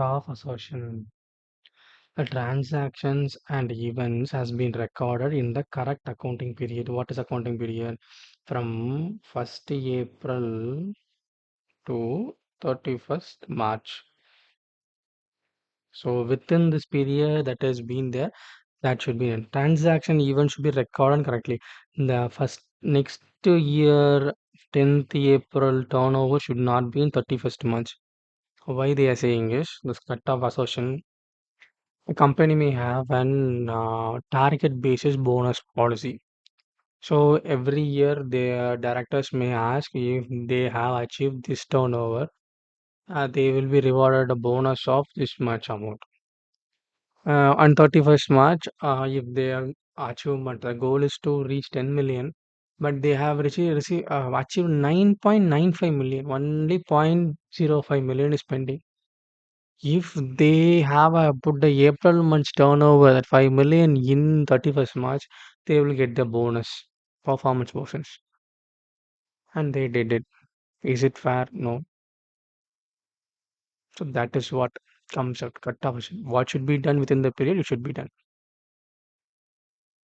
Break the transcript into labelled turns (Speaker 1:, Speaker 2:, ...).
Speaker 1: Of assertion. The transactions and events has been recorded in the correct accounting period. What is accounting period? From 1st April to 31st March. So within this period that has been there, that should be a transaction event should be recorded correctly. The first next year 10th April turnover should not be in 31st March. Why they are saying is this cut off assertion. A company may have an target basis bonus policy. So every year their directors may ask if they have achieved this turnover, they will be rewarded a bonus of this much amount. On 31st March, if their achievement, the goal is to reach 10 million, but they have achieved 9.95 million, only 0.05 million is pending. If they have put the April month's turnover at 5 million in 31st March, they will get the bonus, performance bonuses. And they did it. Is it fair? No. So that is what comes out. Cut off. What should be done within the period, it should be done.